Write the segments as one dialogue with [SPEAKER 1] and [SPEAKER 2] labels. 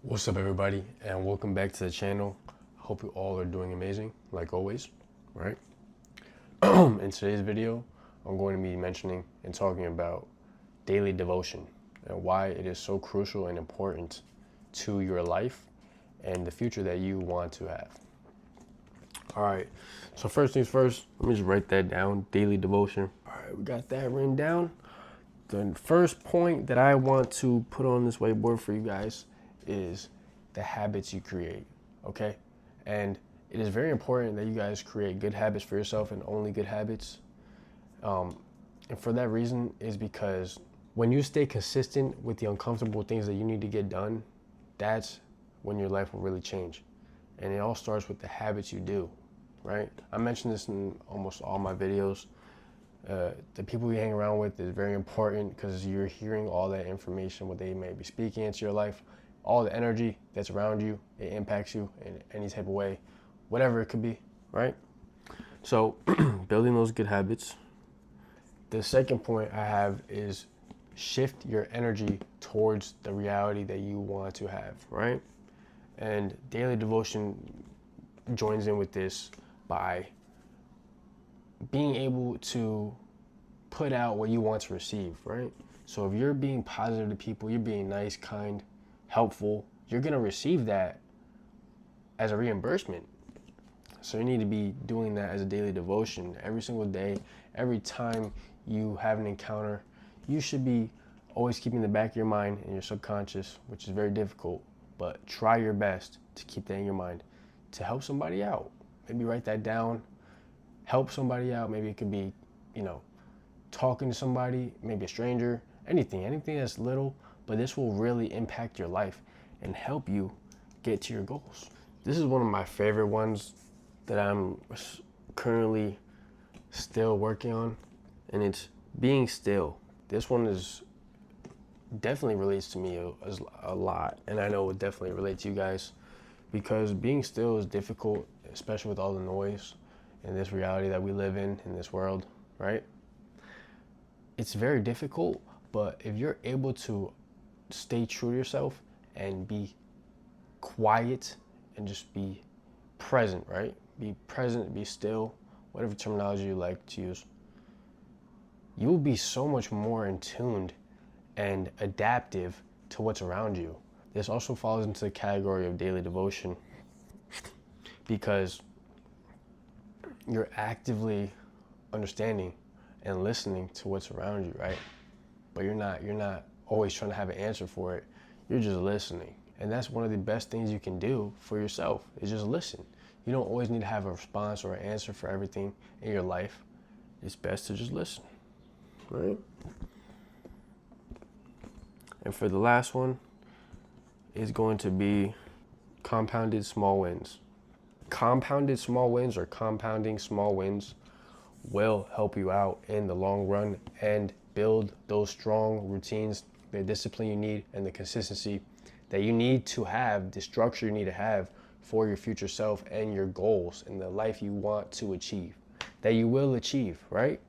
[SPEAKER 1] What's up, everybody, and welcome back to the channel. Hope you all are doing amazing, like always, right? In today's video, I'm going to be mentioning and talking about daily devotion and why it is so crucial and important to your life and the future that you want to have. All right, so first things first, let me just write that down, daily devotion. All right, we got that written down. The first point that I want to put on this whiteboard for you guys is the habits you create, okay? And it is very important that you guys create good habits for yourself and only good habits. And for that reason is because when you stay consistent with the uncomfortable things that you need to get done, that's when your life will really change. And it all starts with the habits you do, right? I mentioned this in almost all my videos. The people you hang around with is very important because you're hearing all that information, what they may be speaking into your life, all the energy that's around you, it impacts you in any type of way, whatever it could be, right? So building those good habits. The second point I have is shift your energy towards the reality that you want to have, right? And daily devotion joins in with this by being able to put out what you want to receive, right? So if you're being positive to people, you're being nice, kind, helpful, you're gonna receive that as a reimbursement. So you need to be doing that as a daily devotion every single day. Every time you have an encounter, you should be always keeping in the back of your mind and your subconscious, which is very difficult, but try your best to keep that in your mind to help somebody out. Maybe write that down, help somebody out. Maybe it could be, talking to somebody, maybe a stranger, anything that's little, but this will really impact your life and help you get to your goals. This is one of my favorite ones that I'm currently still working on, and it's being still. This one is definitely relates to me a lot, and I know it definitely relates to you guys because being still is difficult, especially with all the noise and this reality that we live in this world, right? It's very difficult, but if you're able to stay true to yourself and be quiet and just be present, right? Be present, be still, whatever terminology you like to use, you will be so much more in tuned and adaptive to what's around you. This also falls into the category of daily devotion because you're actively understanding and listening to what's around you, right? But you're not always trying to have an answer for it. You're just listening. And that's one of the best things you can do for yourself is just listen. You don't always need to have a response or an answer for everything in your life. It's best to just listen, right? And for the last one is going to be compounded small wins. Compounded small wins or compounding small wins will help you out in the long run and build those strong routines, the discipline you need, and the consistency that you need to have, the structure you need to have for your future self and your goals and the life you want to achieve, that you will achieve, right?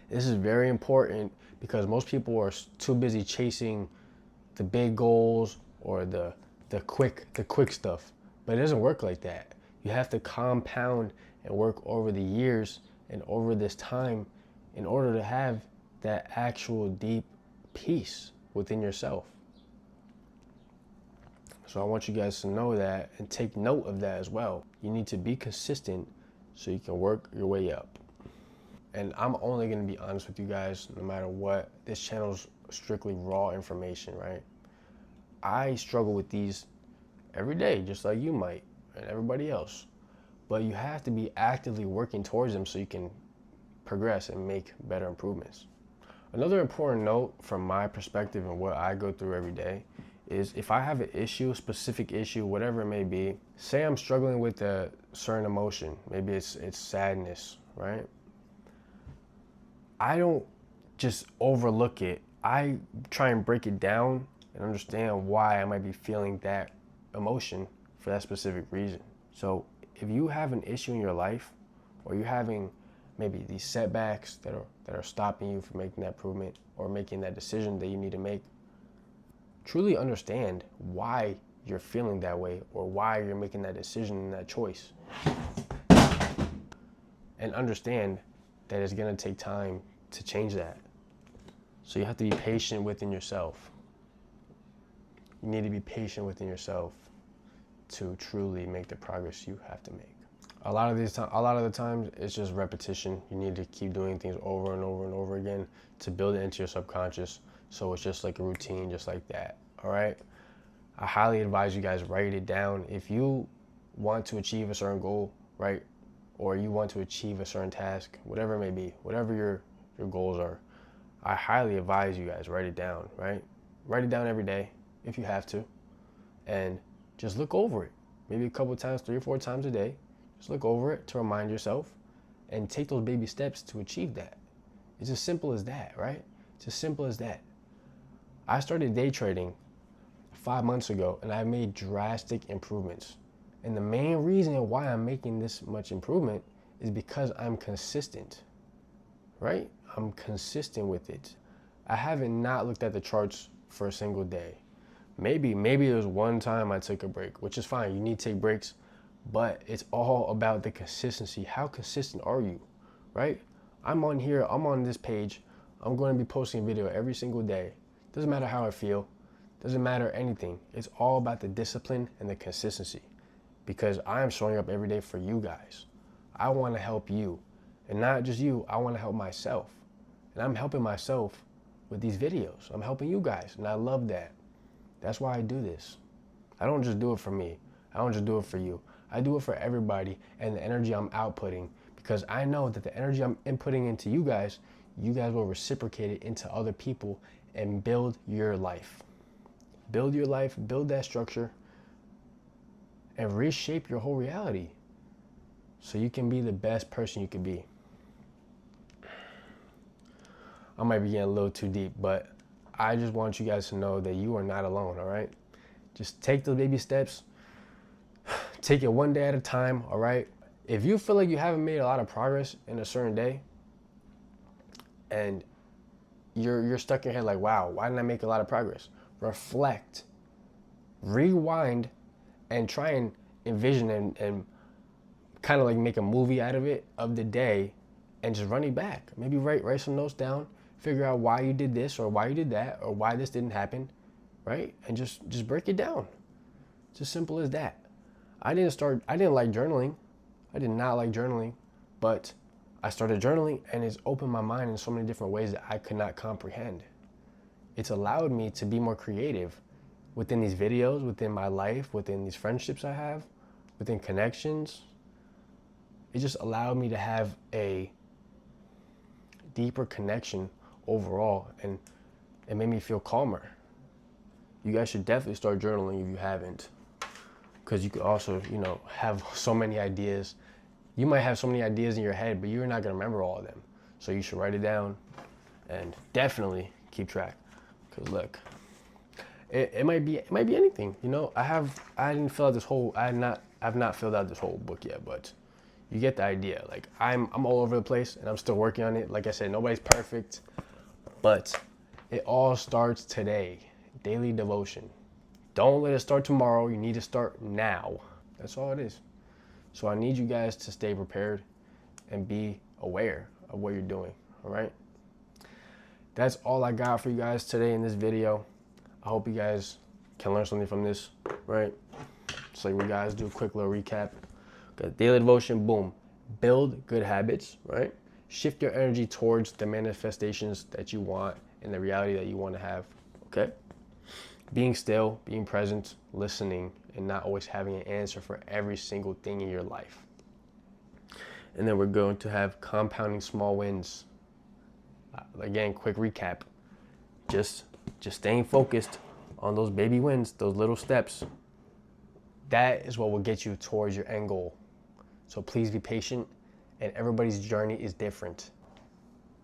[SPEAKER 1] This is very important because most people are too busy chasing the big goals or the quick stuff, but it doesn't work like that. You have to compound and work over the years and over this time in order to have that actual deep peace within yourself. So I want you guys to know that and take note of that as well. You need to be consistent so you can work your way up. And I'm only going to be honest with you guys no matter what. This channel's strictly raw information, right? I struggle with these every day, just like you might and everybody else. But you have to be actively working towards them so you can progress and make better improvements. Another important note from my perspective and what I go through every day is if I have an issue, specific issue, whatever it may be, say I'm struggling with a certain emotion, maybe it's sadness, right? I don't just overlook it. I try and break it down and understand why I might be feeling that emotion for that specific reason. So if you have an issue in your life or you're having maybe these setbacks that are stopping you from making that improvement or making that decision that you need to make, Truly understand why you're feeling that way or why you're making that decision and that choice. And understand that it's gonna take time to change that. So you have to be patient within yourself. You need to be patient within yourself to truly make the progress you have to make. A lot of the times, it's just repetition. You need to keep doing things over and over and over again to build it into your subconscious. So it's just like a routine, just like that. All right. I highly advise you guys write it down. If you want to achieve a certain goal, right, or you want to achieve a certain task, whatever it may be, whatever your goals are, I highly advise you guys write it down. Right, write it down every day if you have to, and just look over it. Maybe a couple times, 3 or 4 times a day. Just look over it to remind yourself and take those baby steps to achieve that. It's as simple as that, right? It's as simple as that. I started day trading 5 months ago and I made drastic improvements. And the main reason why I'm making this much improvement is because I'm consistent, right? I'm consistent with it. I haven't not looked at the charts for a single day. Maybe there was one time I took a break, which is fine. You need to take breaks. But it's all about the consistency. How consistent are you, right? I'm on here, I'm on this page. I'm going to be posting a video every single day. Doesn't matter how I feel. Doesn't matter anything. It's all about the discipline and the consistency, because I am showing up every day for you guys. I want to help you, and not just you. I want to help myself, and I'm helping myself with these videos. I'm helping you guys, and I love that. That's why I do this. I don't just do it for me. I don't just do it for you. I do it for everybody and the energy I'm outputting, because I know that the energy I'm inputting into you guys will reciprocate it into other people and build your life. Build your life, build that structure, and reshape your whole reality so you can be the best person you can be. I might be getting a little too deep, but I just want you guys to know that you are not alone, all right? Just take the baby steps. Take it one day at a time, all right? If you feel like you haven't made a lot of progress in a certain day and you're stuck in your head like, wow, why didn't I make a lot of progress? Reflect, rewind, and try and envision and kind of like make a movie out of it, of the day, and just run it back. Maybe write some notes down, figure out why you did this or why you did that or why this didn't happen, right? And just break it down. It's as simple as that. I didn't like journaling. I did not like journaling, but I started journaling and it's opened my mind in so many different ways that I could not comprehend. It's allowed me to be more creative within these videos, within my life, within these friendships I have, within connections. It just allowed me to have a deeper connection overall, and it made me feel calmer. You guys should definitely start journaling if you haven't, because you could also, have so many ideas. You might have so many ideas in your head, but you're not going to remember all of them. So you should write it down and definitely keep track. Because look, it might be anything. I've not filled out this whole book yet, but you get the idea. Like I'm all over the place and I'm still working on it. Like I said, nobody's perfect, but it all starts today. Daily devotion. Don't let it start tomorrow. You need to start now. That's all it is. So I need you guys to stay prepared and be aware of what you're doing, all right? That's all I got for you guys today in this video. I hope you guys can learn something from this, right? Just like we guys do a quick little recap. Got daily devotion, boom. Build good habits, right? Shift your energy towards the manifestations that you want and the reality that you want to have, okay? Being still, being present, listening, and not always having an answer for every single thing in your life. And then we're going to have compounding small wins. Again, quick recap. Just staying focused on those baby wins, those little steps. That is what will get you towards your end goal. So please be patient, and everybody's journey is different.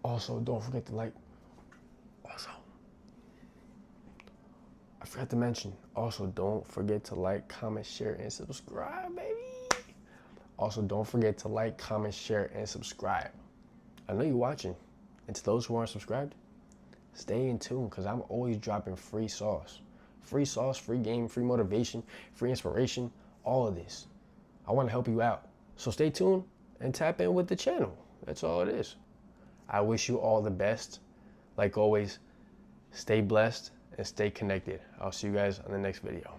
[SPEAKER 1] Also, don't forget to like. I forgot to mention, also don't forget to like, comment, share, and subscribe, baby. Also, don't forget to like, comment, share, and subscribe. I know you're watching. And to those who aren't subscribed, stay in tune, because I'm always dropping free sauce. free sauce, free game, free motivation, free inspiration, all of this. I want to help you out. So stay tuned and tap in with the channel. That's all it is. I wish you all the best. Like always, stay blessed and stay connected. I'll see you guys on the next video.